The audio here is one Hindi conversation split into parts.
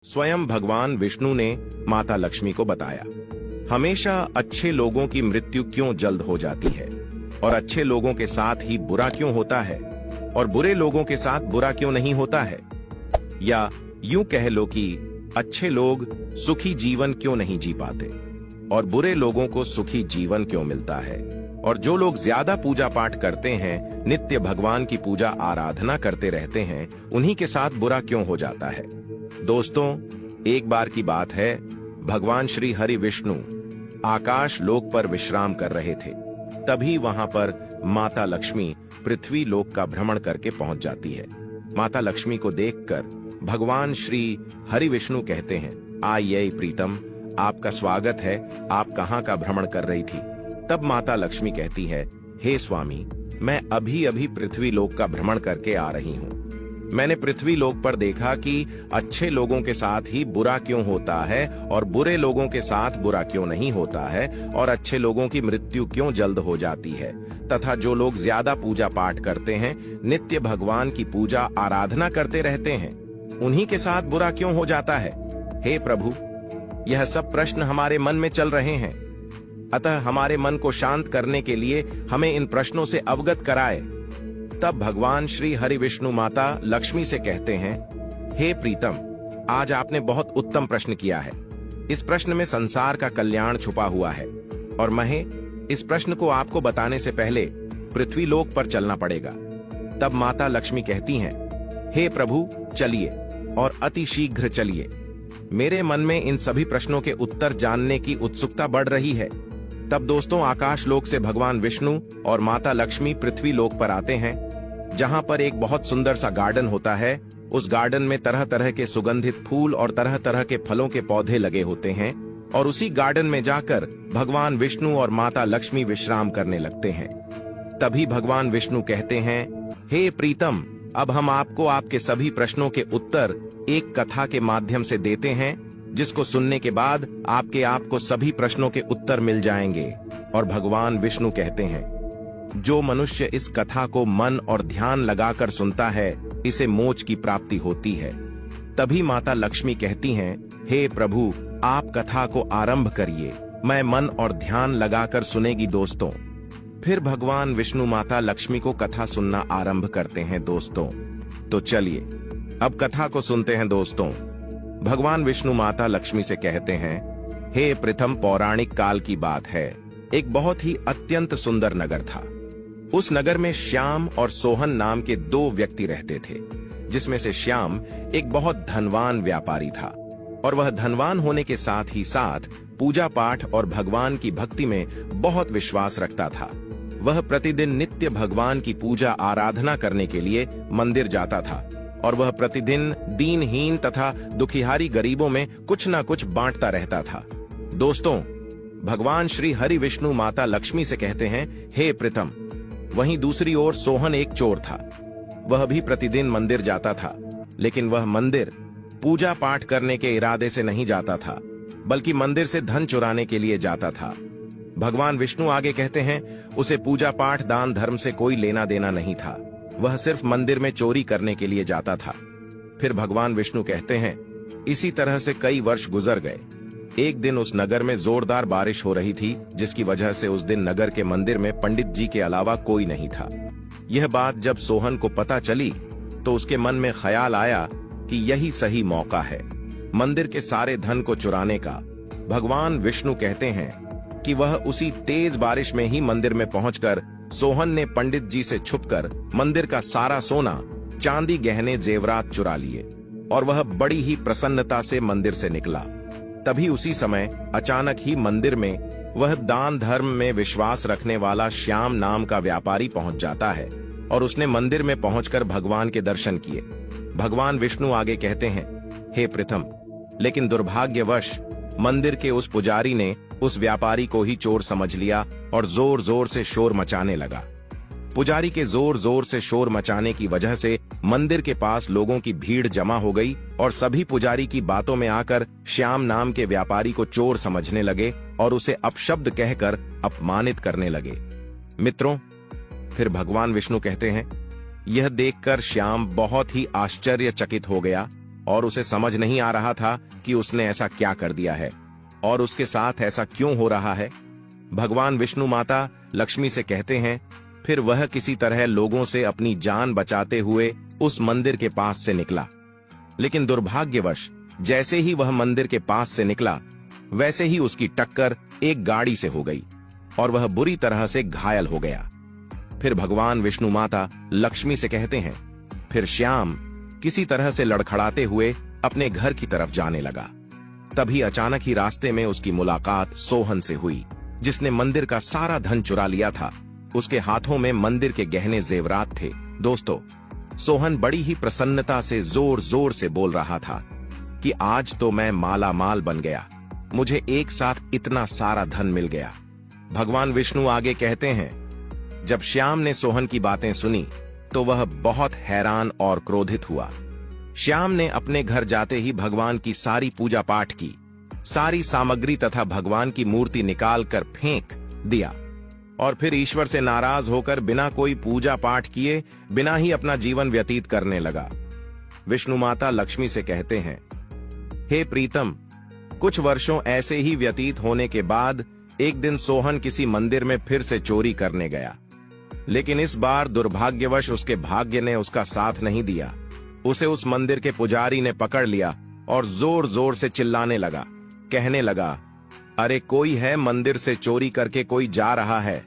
स्वयं भगवान विष्णु ने माता लक्ष्मी को बताया, हमेशा अच्छे लोगों की मृत्यु क्यों जल्द हो जाती है और अच्छे लोगों के साथ ही बुरा क्यों होता है और बुरे लोगों के साथ बुरा क्यों नहीं होता है। या यूं कह लो कि अच्छे लोग सुखी जीवन क्यों नहीं जी पाते और बुरे लोगों को सुखी जीवन क्यों मिलता है। और जो लोग ज्यादा पूजा पाठ करते हैं, नित्य भगवान की पूजा आराधना करते रहते हैं, उन्हीं के साथ बुरा क्यों हो जाता है। दोस्तों, एक बार की बात है, भगवान श्री हरि विष्णु आकाश लोक पर विश्राम कर रहे थे। तभी वहां पर माता लक्ष्मी पृथ्वी लोक का भ्रमण करके पहुंच जाती है। माता लक्ष्मी को देखकर भगवान श्री हरि विष्णु कहते हैं, आइए प्रीतम, आपका स्वागत है, आप कहां का भ्रमण कर रही थी। तब माता लक्ष्मी कहती है, हे स्वामी, मैं अभी अभी पृथ्वी लोक का भ्रमण करके आ रही हूँ। मैंने पृथ्वी लोक पर देखा कि अच्छे लोगों के साथ ही बुरा क्यों होता है और बुरे लोगों के साथ बुरा क्यों नहीं होता है और अच्छे लोगों की मृत्यु क्यों जल्द हो जाती है, तथा जो लोग ज्यादा पूजा पाठ करते हैं, नित्य भगवान की पूजा आराधना करते रहते हैं, उन्हीं के साथ बुरा क्यों हो जाता है। हे प्रभु, यह सब प्रश्न हमारे मन में चल रहे हैं, अतः हमारे मन को शांत करने के लिए हमें इन प्रश्नों से अवगत कराए। तब भगवान श्री हरि विष्णु माता लक्ष्मी से कहते हैं, हे प्रीतम, आज आपने बहुत उत्तम प्रश्न किया है। इस प्रश्न में संसार का कल्याण छुपा हुआ है और महे इस प्रश्न को आपको बताने से पहले पृथ्वी लोक पर चलना पड़ेगा। तब माता लक्ष्मी कहती हैं, हे प्रभु, चलिए और अति शीघ्र चलिए। मेरे मन में इन सभी प्रश्नों के उत्तर जानने की उत्सुकता बढ़ रही है। तब दोस्तों, आकाश लोक से भगवान विष्णु और माता लक्ष्मी पृथ्वी लोक पर आते हैं, जहां पर एक बहुत सुंदर सा गार्डन होता है। उस गार्डन में तरह तरह के सुगंधित फूल और तरह तरह के फलों के पौधे लगे होते हैं और उसी गार्डन में जाकर भगवान विष्णु और माता लक्ष्मी विश्राम करने लगते हैं। तभी भगवान विष्णु कहते हैं, हे प्रीतम, अब हम आपको आपके सभी प्रश्नों के उत्तर एक कथा के माध्यम से देते हैं, जिसको सुनने के बाद आपको सभी प्रश्नों के उत्तर मिल जाएंगे। और भगवान विष्णु कहते हैं, जो मनुष्य इस कथा को मन और ध्यान लगाकर सुनता है, इसे मोक्ष की प्राप्ति होती है। तभी माता लक्ष्मी कहती हैं, हे प्रभु, आप कथा को आरंभ करिए, मैं मन और ध्यान लगाकर सुनेगी दोस्तों। फिर भगवान विष्णु माता लक्ष्मी को कथा सुनना आरंभ करते हैं दोस्तों। तो चलिए अब कथा को सुनते हैं दोस्तों। भगवान विष्णु माता लक्ष्मी से कहते हैं, हे प्रथम, पौराणिक काल की बात है। एक बहुत ही अत्यंत सुंदर नगर था। उस नगर में श्याम और सोहन नाम के दो व्यक्ति रहते थे, जिसमें से श्याम एक बहुत धनवान व्यापारी था और वह धनवान होने के साथ ही साथ पूजा पाठ और भगवान की भक्ति में बहुत विश्वास रखता था। वह प्रतिदिन नित्य भगवान की पूजा आराधना करने के लिए मंदिर जाता था और वह प्रतिदिन दीनहीन तथा दुखिहारी गरीबों में कुछ न कुछ बांटता रहता था। दोस्तों, भगवान श्री हरि विष्णु माता लक्ष्मी से कहते हैं, हे प्रीतम, वहीं दूसरी ओर सोहन एक चोर था। वह भी प्रतिदिन मंदिर जाता था, लेकिन वह मंदिर पूजा पाठ करने के इरादे से नहीं जाता था, बल्कि मंदिर से धन चुराने के लिए जाता था। भगवान विष्णु आगे कहते हैं, उसे पूजा पाठ दान धर्म से कोई लेना देना नहीं था, वह सिर्फ मंदिर में चोरी करने के लिए जाता था। फिर भगवान विष्णु कहते हैं, इसी तरह से कई वर्ष गुजर गए। एक दिन उस नगर में जोरदार बारिश हो रही थी, जिसकी वजह से उस दिन नगर के मंदिर में पंडित जी के अलावा कोई नहीं था। यह बात जब सोहन को पता चली तो उसके मन में ख्याल आया कि यही सही मौका है मंदिर के सारे धन को चुराने का। भगवान विष्णु कहते हैं कि वह उसी तेज बारिश में ही मंदिर में पहुंचकर सोहन ने पंडित जी से छुपकर मंदिर का सारा सोना, चांदी, गहने, जेवरात चुरा लिए और वह बड़ी ही प्रसन्नता से मंदिर से निकला। तभी उसी समय अचानक ही मंदिर में वह दान धर्म में विश्वास रखने वाला श्याम नाम का व्यापारी पहुंच जाता है और उसने मंदिर में पहुंचकर भगवान के दर्शन किए। भगवान विष्णु आगे कहते हैं, हे प्रथम, लेकिन दुर्भाग्यवश मंदिर के उस पुजारी ने उस व्यापारी को ही चोर समझ लिया और जोर जोर से शोर मचाने लगा। पुजारी के जोर जोर से शोर मचाने की वजह से मंदिर के पास लोगों की भीड़ जमा हो गई और सभी पुजारी की बातों में आकर श्याम नाम के व्यापारी को चोर समझने लगे और उसे अपशब्द कहकर अपमानित करने लगे। मित्रों, फिर भगवान विष्णु कहते हैं, यह देखकर श्याम बहुत ही आश्चर्यचकित हो गया और उसे समझ नहीं आ रहा था कि उसने ऐसा क्या कर दिया है और उसके साथ ऐसा क्यों हो रहा है। भगवान विष्णु माता लक्ष्मी से कहते हैं, फिर वह किसी तरह लोगों से अपनी जान बचाते हुए उस मंदिर के पास से निकला। लेकिन दुर्भाग्यवश जैसे ही वह मंदिर के पास से निकला, वैसे ही उसकी टक्कर एक गाड़ी से हो गई और वह बुरी तरह से घायल हो गया। फिर भगवान विष्णु माता लक्ष्मी से कहते हैं, फिर श्याम किसी तरह से लड़खड़ाते हुए अपने घर की तरफ जाने लगा। तभी अचानक ही रास्ते में उसकी मुलाकात सोहन से हुई, जिसने मंदिर का सारा धन चुरा लिया था। उसके हाथों में मंदिर के गहने जेवरात थे। दोस्तों, सोहन बड़ी ही प्रसन्नता से जोर जोर से बोल रहा था कि आज तो मैं माला माल बन गया, मुझे एक साथ इतना सारा धन मिल गया। भगवान विष्णु आगे कहते हैं, जब श्याम ने सोहन की बातें सुनी तो वह बहुत हैरान और क्रोधित हुआ। श्याम ने अपने घर जाते ही भगवान की सारी पूजा पाठ की, सारी सामग्री तथा भगवान की मूर्ति निकाल कर फेंक दिया और फिर ईश्वर से नाराज होकर बिना कोई पूजा पाठ किए बिना ही अपना जीवन व्यतीत करने लगा। विष्णु माता लक्ष्मी से कहते हैं, हे प्रीतम, कुछ वर्षों ऐसे ही व्यतीत होने के बाद एक दिन सोहन किसी मंदिर में फिर से चोरी करने गया, लेकिन इस बार दुर्भाग्यवश उसके भाग्य ने उसका साथ नहीं दिया। उसे उस मंदिर के पुजारी ने पकड़ लिया और जोर जोर से चिल्लाने लगा, कहने लगा, अरे कोई है, मंदिर से चोरी करके कोई जा रहा है,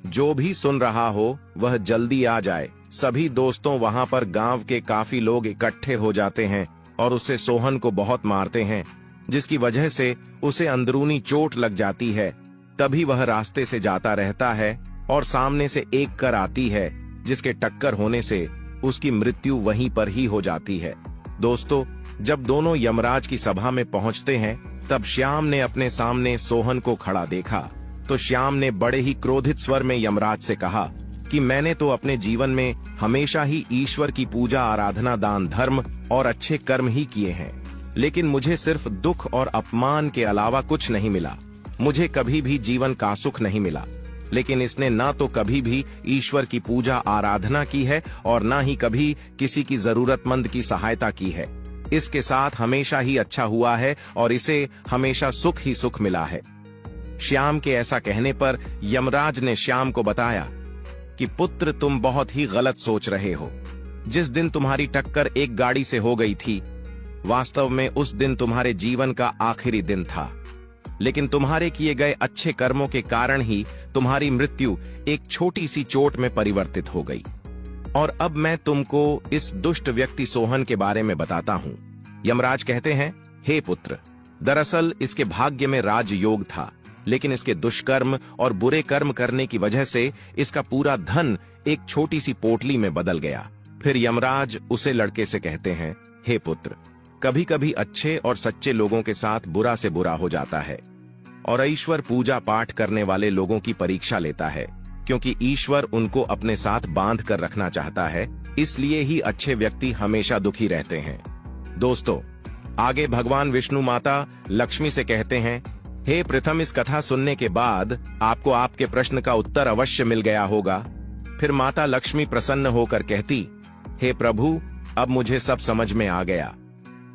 जो भी सुन रहा हो वह जल्दी आ जाए। सभी दोस्तों वहां पर गांव के काफी लोग इकट्ठे हो जाते हैं और उसे सोहन को बहुत मारते हैं, जिसकी वजह से उसे अंदरूनी चोट लग जाती है। तभी वह रास्ते से जाता रहता है और सामने से एक कार आती है, जिसके टक्कर होने से उसकी मृत्यु वहीं पर ही हो जाती है। दोस्तों, जब दोनों यमराज की सभा में पहुंचते हैं, तब श्याम ने अपने सामने सोहन को खड़ा देखा तो श्याम ने बड़े ही क्रोधित स्वर में यमराज से कहा कि मैंने तो अपने जीवन में हमेशा ही ईश्वर की पूजा, आराधना, दान, धर्म और अच्छे कर्म ही किए हैं, लेकिन मुझे सिर्फ दुख और अपमान के अलावा कुछ नहीं मिला। मुझे कभी भी जीवन का सुख नहीं मिला। लेकिन इसने ना तो कभी भी ईश्वर की पूजा, आराधना की है और ना ही कभी किसी की जरूरतमंद की सहायता की है। इसके साथ हमेशा ही अच्छा हुआ है और इसे हमेशा सुख ही सुख मिला है। श्याम के ऐसा कहने पर यमराज ने श्याम को बताया कि पुत्र, तुम बहुत ही गलत सोच रहे हो। जिस दिन तुम्हारी टक्कर एक गाड़ी से हो गई थी, वास्तव में उस दिन तुम्हारे जीवन का आखिरी दिन था, लेकिन तुम्हारे किए गए अच्छे कर्मों के कारण ही तुम्हारी मृत्यु एक छोटी सी चोट में परिवर्तित हो गई। और अब मैं तुमको इस दुष्ट व्यक्ति सोहन के बारे में बताता हूँ। यमराज कहते हैं, हे पुत्र, दरअसल इसके भाग्य में राजयोग था, लेकिन इसके दुष्कर्म और बुरे कर्म करने की वजह से इसका पूरा धन एक छोटी सी पोटली में बदल गया। फिर यमराज उसे लड़के से कहते हैं, हे पुत्र, कभी कभी अच्छे और सच्चे लोगों के साथ बुरा से बुरा हो जाता है और ईश्वर पूजा पाठ करने वाले लोगों की परीक्षा लेता है, क्योंकि ईश्वर उनको अपने साथ बांध कर रखना चाहता है। इसलिए ही अच्छे व्यक्ति हमेशा दुखी रहते हैं। दोस्तों, आगे भगवान विष्णु माता लक्ष्मी से कहते हैं, हे प्रथम, इस कथा सुनने के बाद आपको आपके प्रश्न का उत्तर अवश्य मिल गया होगा। फिर माता लक्ष्मी प्रसन्न होकर कहती, हे प्रभु, अब मुझे सब समझ में आ गया।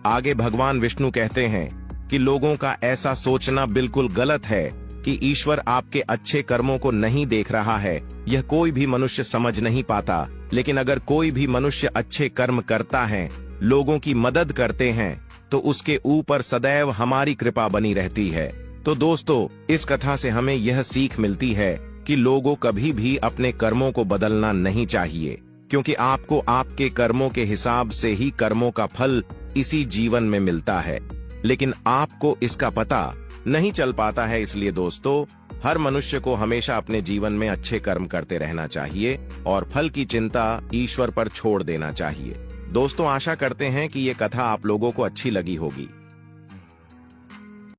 आगे भगवान विष्णु कहते हैं कि लोगों का ऐसा सोचना बिल्कुल गलत है कि ईश्वर आपके अच्छे कर्मों को नहीं देख रहा है। यह कोई भी मनुष्य समझ नहीं पाता, लेकिन अगर कोई भी मनुष्य अच्छे कर्म करता है, लोगों की मदद करते हैं, तो उसके ऊपर सदैव हमारी कृपा बनी रहती है। तो दोस्तों, इस कथा से हमें यह सीख मिलती है कि लोगों कभी भी अपने कर्मों को बदलना नहीं चाहिए, क्योंकि आपको आपके कर्मों के हिसाब से ही कर्मों का फल इसी जीवन में मिलता है, लेकिन आपको इसका पता नहीं चल पाता है। इसलिए दोस्तों, हर मनुष्य को हमेशा अपने जीवन में अच्छे कर्म करते रहना चाहिए और फल की चिंता ईश्वर पर छोड़ देना चाहिए। दोस्तों, आशा करते हैं कि ये कथा आप लोगों को अच्छी लगी होगी।